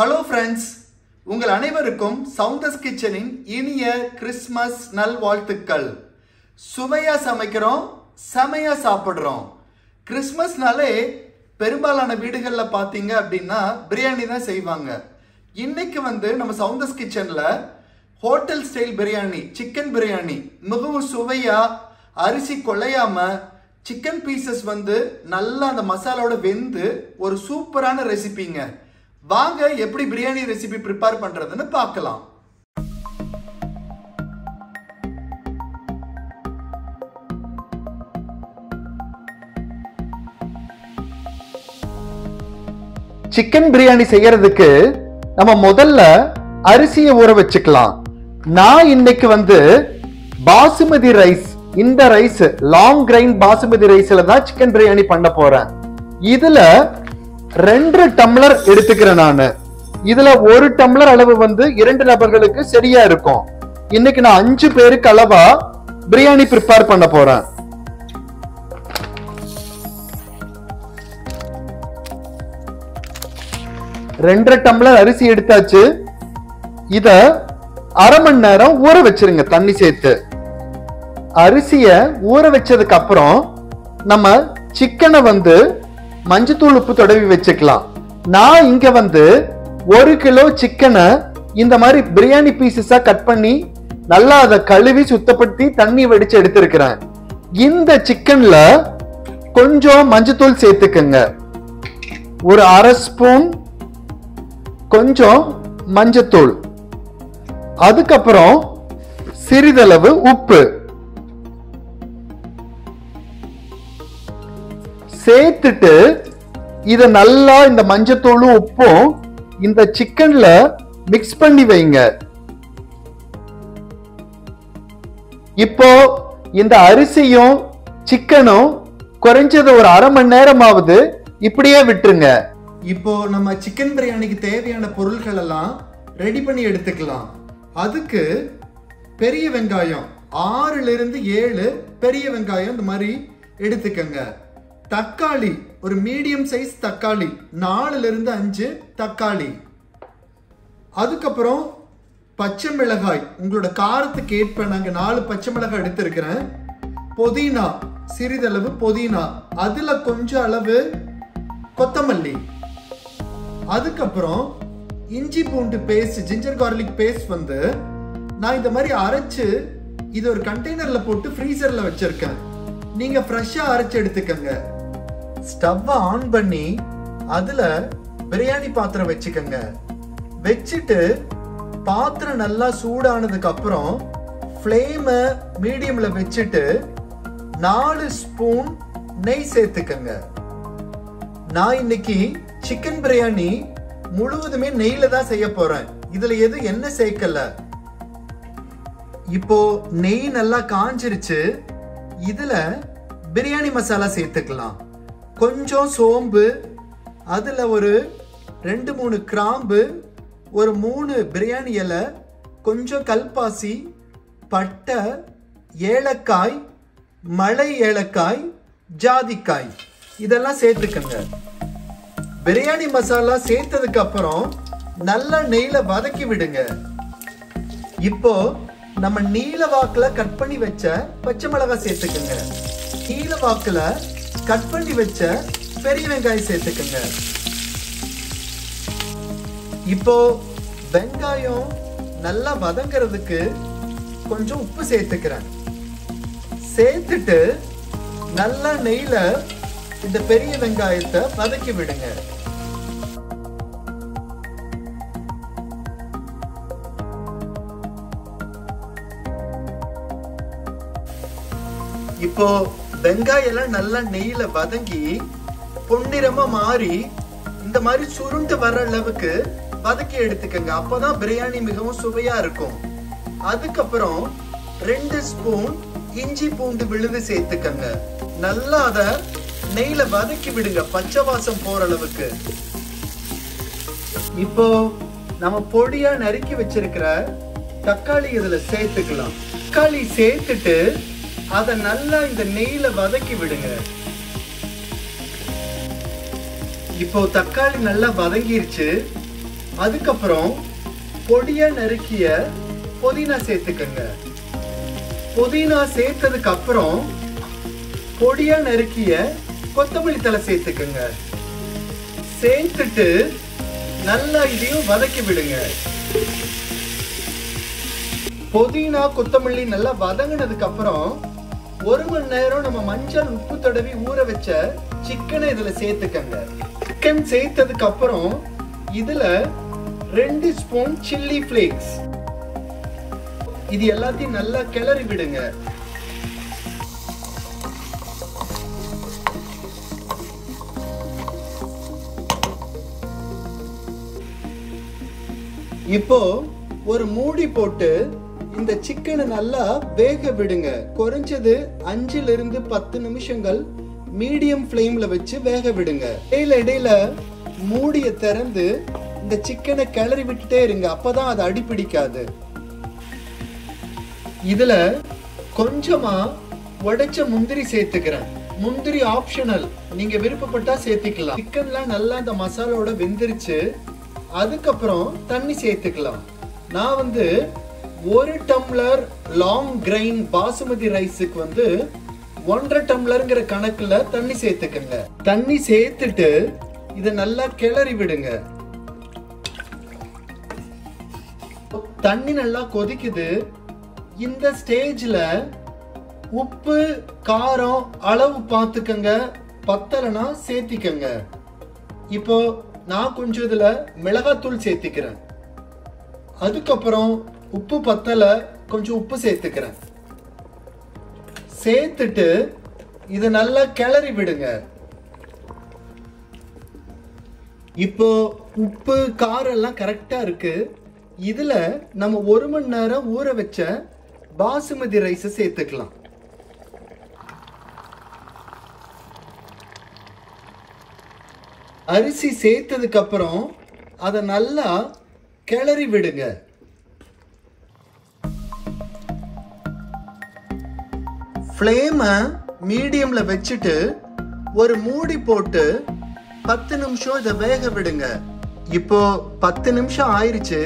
Hello friends, உங்கள் அனைவருக்கும் சவுந்தர்ஸ் கிச்சனின் இனிய கிறிஸ்மஸ் நல்வாழ்த்துக்கள். சுவையா சமைக்கிறோம், செமையா சாப்பிட்றோம். கிறிஸ்மஸ்னாலே பெரும்பாலான வீடுகளில் பார்த்தீங்க அப்படின்னா பிரியாணி தான் செய்வாங்க. இன்னைக்கு நம்ம சவுந்தர்ஸ் கிச்சனில் hotel style biryani, chicken biryani மிகவும் சுவையா, அரிசி கொலையாம சிக்கன் பீசஸ் நல்லா அந்த மசாலாவோட வெந்து ஒரு சூப்பரான ரெசிபிங்க. வாங்க எப்படி பிரியாணி ரெசிபி ப்ரிப்பேர் பண்றதுன்னு பார்க்கலாம். சிக்கன் பிரியாணி செய்யறதுக்கு நம்ம முதல்ல அரிசியை ஊற வச்சுக்கலாம். நான் இன்னைக்கு பாசுமதி ரைஸ், இந்த ரைஸ் லாங் கிரைன் பாசுமதி ரைஸ்ல தான் சிக்கன் பிரியாணி பண்ண போறேன். இதுல 2 டம்ளர் எடுத்துக்கிறேன். நானு இதுல 1 டம்ளர் அளவு 2 நபர்களுக்கு சரியா இருக்கும். இன்னைக்கு நான் 5 பேருக்கு அளவா பிரியாணி ப்ரிப்பேர் பண்ண போறேன். ரெண்டரை டம்ளர் அரிசி எடுத்தாச்சு. இத அரை மணி நேரம் ஊற வச்சிருங்க தண்ணி சேர்த்து. அரிசிய ஊற வச்சதுக்கு அப்புறம் நம்ம சிக்கனை மஞ்சத்தூள் உப்பு தடவி வச்சுக்கலாம். நான் இங்க 1 கிலோ சிக்கனை இந்த மாதிரி பிரியாணி பீசஸா கட் பண்ணி நல்லா அதை கழுவி சுத்தப்படுத்தி தண்ணி வடிச்சு எடுத்திருக்கிறேன். இந்த சிக்கன்ல கொஞ்சம் மஞ்சத்தூள் சேர்த்துக்கங்க. ஒரு அரை ஸ்பூன் கொஞ்சம் மஞ்சத்தூள், அதுக்கப்புறம் சிறிதளவு உப்பு சேர்த்துட்டு இத நல்லா இந்த மஞ்சத்தூளும் உப்பும் இந்த சிக்கன்ல மிக்ஸ் பண்ணி வைங்க. இப்போ இந்த அரிசியும் சிக்கனும் குறைஞ்சது ஒரு அரை மணி நேரமாவது இப்படியே விட்டுருங்க. இப்போ நம்ம சிக்கன் பிரியாணிக்கு தேவையான பொருட்கள் எல்லாம் ரெடி பண்ணி எடுத்துக்கலாம். அதுக்கு பெரிய வெங்காயம் 6 இருந்து 7 பெரிய வெங்காயம் இந்த மாதிரி எடுத்துக்கங்க. தக்காளி ஒரு மீடியம் சைஸ் தக்காளி 4 இருந்து 5 தக்காளி. அதுக்கப்புறம் பச்சை மிளகாய் உங்களோட காரத்துக்கு ஏற்ப நாங்க 4 பச்சை மிளகாய் எடுத்திருக்கிறேன். புதினா சிறிதளவு புதினா, அதுல கொஞ்சம் அளவு கொத்தமல்லி. அதுக்கப்புறம் இஞ்சி பூண்டு பேஸ்ட், ஜிஞ்சர் கார்லிக் பேஸ்ட் நான் இந்த மாதிரி அரைச்சு இது ஒரு கண்டெய்னர்ல போட்டு ஃப்ரீசர்ல வச்சிருக்கேன். நீங்க ஃப்ரெஷ்ஷா அரைச்சு எடுத்துக்கங்க. ஸ்டவ் ஆன் பண்ணி அதுல பிரியாணி பாத்திரம் வச்சுக்கங்க. வச்சுட்டு பாத்திரம் நல்லா சூடானதுக்கு அப்புறம் ஃப்ளேம் மீடியம்ல வச்சுட்டு 4 ஸ்பூன் நெய் சேர்த்துக்கங்க. நான் இன்னைக்கு சிக்கன் பிரியாணி முழுவதுமே நெய்ல தான் செய்ய போறேன். இதுல எண்ணெய் சேர்க்கல. இப்போ நெய் நல்லா காஞ்சிருச்சு. இதுல பிரியாணி மசாலா சேர்த்துக்கலாம். கொஞ்சம் சோம்பு, அதுல ஒரு 2-3 கிராம்பு, ஒரு 3 பிரியாணி இலை, கொஞ்சம் கல்பாசி, பட்டை, ஏலக்காய், மலை ஏலக்காய், ஜாதிக்காய் இதெல்லாம் சேர்த்துக்கங்க. பிரியாணி மசாலா சேர்த்ததுக்கு அப்புறம் நல்லா நெய்ல வதக்கி விடுங்க. இப்போ நம்ம நீல வாக்குல கட் பண்ணி வச்ச பச்சை மிளகாய் சேர்த்துக்கங்க. நீல வாக்குல கட் பண்ணி வச்ச பெரிய வெங்காயம் சேர்த்துக்கங்க. இப்போ வெங்காயம் நல்லா வதங்கிறதுக்கு கொஞ்சம் உப்பு சேர்த்துக்கிறேன். சேர்த்துட்டு நல்லா நெய்ல இந்த பெரிய வெங்காயத்தை வதக்கி விடுங்க. இப்போ வெங்காயம் எல்லாம் நல்லா நெய்ல வதங்கி பொன்னிறமா மாறி இந்த மாதிரி சுருண்டு வர்ற அளவுக்கு வதக்கி எடுத்துக்கங்க. அப்பதான் பிரியாணி மிகவும் சுவையா இருக்கும். அதுக்கப்புறம் 2 ஸ்பூன் இஞ்சி பூண்டு விழுது சேர்த்துக்கங்க. நல்லா அத நெய்ல வதக்கி விடுங்க, பச்சை வாசம் போற அளவுக்கு. இப்போ நம்ம பொடியா நறுக்கி வச்சிருக்கிற தக்காளி இதுல சேர்த்துக்கலாம். தக்காளி சேர்த்துட்டு அத நல்லா இந்த நெய்ல வதக்கி விடுங்க. இப்போ தக்காளி நல்லா வதங்கிருச்சு. அதுக்கப்புறம் பொடியா நறுக்கிய புதினா சேர்த்துக்கங்க. புதினா சேர்த்ததுக்கு அப்புறம் பொடியா நறுக்கிய கொத்தமல்லி தழை சேர்த்துக்கங்க. சேர்த்துட்டு நல்லா இதையும் வதக்கி விடுங்க. புதினா கொத்தமல்லி நல்லா வதங்கினதுக்கு அப்புறம் 1 மணி நேரம் நம்ம மஞ்சள் உப்பு தடவி ஊற வச்ச சிக்கனை இதுல சேர்த்துக்கங்க. சிக்கன் சேர்த்ததுக்கு அப்புறம் இதுல 2 ஸ்பூன் சில்லி ஃபிளேக்ஸ், இது எல்லாத்தையும் நல்லா கிளறி விடுங்க. இப்போ ஒரு மூடி போட்டு இந்த சிக்கனை நல்லா வேக விடுங்க. குறைஞ்சது 5 இருந்து 10 நிமிஷங்கள் மீடியம் ஃப்ளேம்ல வச்சு வேக விடுங்க. இடையில மூடியை திறந்து இந்த சிக்கனை கிளறி விட்டுட்டே இருங்க. அப்பதான் அது அடி பிடிக்காது. இதுல கொஞ்சமா உடைச்ச முந்திரி சேர்த்துக்கிறேன். முந்திரி ஆப்ஷனல், நீங்க விருப்பப்பட்டா சேர்த்துக்கலாம். சிக்கன்லாம் நல்லா அந்த மசாலோட வெந்துருச்சு. அதுக்கப்புறம் தண்ணி சேர்த்துக்கலாம். நான் 1 டம்ளர் லாங் கிரைன் பாசுமதி ரைஸுக்கு 1.5 டம்ளர்ங்கிற கணக்குல தண்ணி சேர்த்துக்கங்க. தண்ணி சேர்த்துட்டு இதை நல்லா கிளறி விடுங்க. தண்ணி நல்லா கொதிக்குது. இந்த ஸ்டேஜ்ல உப்பு காரம் அளவு பார்த்துக்கங்க. பத்தலைனா சேர்த்திக்கங்க. இப்போ நான் கொஞ்சம் இதுல மிளகாத்தூள் சேர்த்திக்கிறேன். அதுக்கப்புறம் உப்பு பத்தலை, கொஞ்சம் உப்பு சேர்த்துக்கிறேன். சேர்த்துட்டு இதை நல்லா கிளறி விடுங்க. இப்போ உப்பு காரம் எல்லாம் கரெக்டா இருக்கு. இதுல நம்ம 1 மணி நேரம் ஊற வச்ச பாசுமதி ரைஸ் சேர்த்துக்கலாம். அரிசி சேர்த்ததுக்கு அப்புறம் அதை நல்லா கிளறி விடுங்க. ஃப்ளேமை மீடியம்ல வச்சுட்டு ஒரு மூடி போட்டு 10 நிமிஷம் இதை வேக விடுங்க. இப்போ 10 நிமிஷம் ஆயிருச்சு.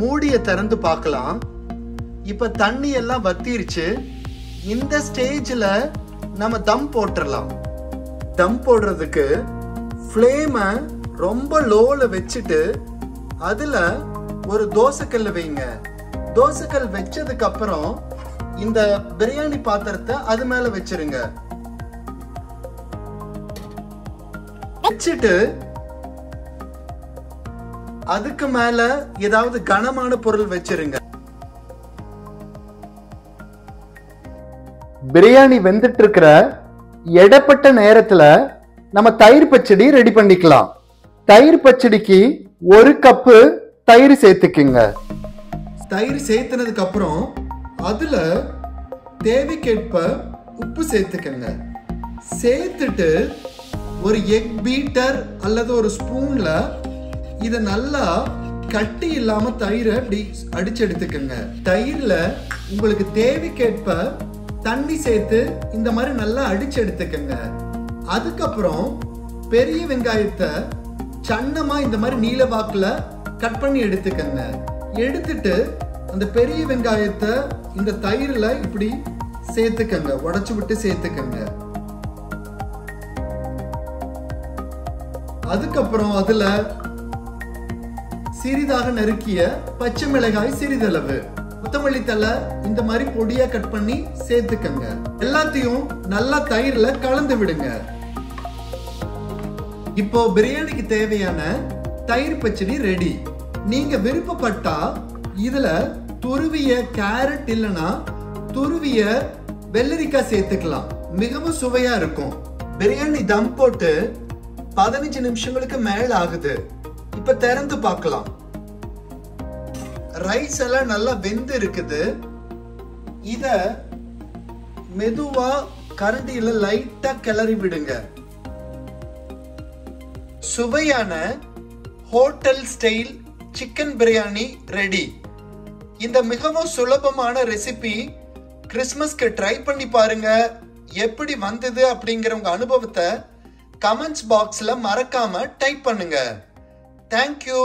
மூடியை திறந்து பார்க்கலாம். இப்ப தண்ணி எல்லாம் வத்திருச்சு. இந்த ஸ்டேஜ்ல நம்ம தம் போட்டுடலாம். தம் போடுறதுக்கு ஃப்ளேமை ரொம்ப லோல வச்சுட்டு அதுல ஒரு தோசைக்கல் வைங்க. தோசைக்கல் வச்சதுக்கு அப்புறம் இந்த பிரியாணி பாத்திரத்தை அது மேல வச்சிருங்க. வச்சுட்டு அதுக்கு மேல ஏதாவது கனமான பொருள் வச்சிருங்க. பிரியாணி வெந்துட்டு இருக்கிற இடப்பட்ட நேரத்துல நம்ம தயிர் பச்சடி ரெடி பண்ணிக்கலாம். தயிர் பச்சடிக்கு 1 கப்பு தயிர் சேர்த்துக்குங்க. தயிர் சேர்த்துனதுக்கு அப்புறம் அதுல தேவைக்கேற்ப உப்பு சேர்த்துக்கங்க. சேர்த்துட்டு ஒரு எக் பீட்டர் அல்லது ஒரு ஸ்பூன்ல இத நல்லா கட்டி இல்லாம தயிரை இப்படி அடிச்சு எடுத்துக்கங்க. தயிர்ல உங்களுக்கு தேவைக்கேற்ப தண்ணி சேர்த்து இந்த மாதிரி நல்லா அடிச்சு எடுத்துக்கங்க. அதுக்கப்புறம் பெரிய வெங்காயத்தை சன்னமா இந்த மாதிரி நீல வாக்குல கட் பண்ணி எடுத்துக்கங்க. எடுத்துட்டு அந்த பெரிய வெங்காயத்தை இந்த தயிர்ல இப்படி சேர்த்துக்கங்க. உடைச்சு விட்டு சேர்த்துக்கங்க. அதுக்கப்புறம் அதுல சிறிதாக நறுக்கிய பச்சை மிளகாய் சிறிதளவு, கொத்தமல்லி தழை இந்த மாதிரி பொடியா கட் பண்ணி சேர்த்துக்கங்க. எல்லாத்தையும் நல்லா தயிர்ல கலந்து விடுங்க. இப்போ பிரியாணிக்கு தேவையான தயிர் பச்சடி ரெடி. நீங்க விருப்பப்பட்டா இதுல துருவிய கேரட் இல்லனா துருவிய வெள்ளரிக்காய் சேர்த்துக்கலாம். மிகவும் சுவையா இருக்கும். பிரியாணி தம் போட்டு 15 நிமிஷங்களுக்கு மேல ஆகுது. இப்ப திறந்து பார்க்கலாம். ரைஸ் எல்லாம் நல்லா வெந்து இருக்குது. இத மெதுவா கரண்டியில லைட்டா கிளறி விடுங்க. சுவையான hotel style chicken biryani ready. இந்த மிகவும் சுலபமான ரெசிபி கிறிஸ்மஸ்க்கு ட்ரை பண்ணி பாருங்க. எப்படி வந்தது அப்படிங்கிற உங்க அனுபவத்தை கமெண்ட்ஸ் பாக்ஸ்ல மறக்காம டைப் பண்ணுங்க. தேங்க்யூ.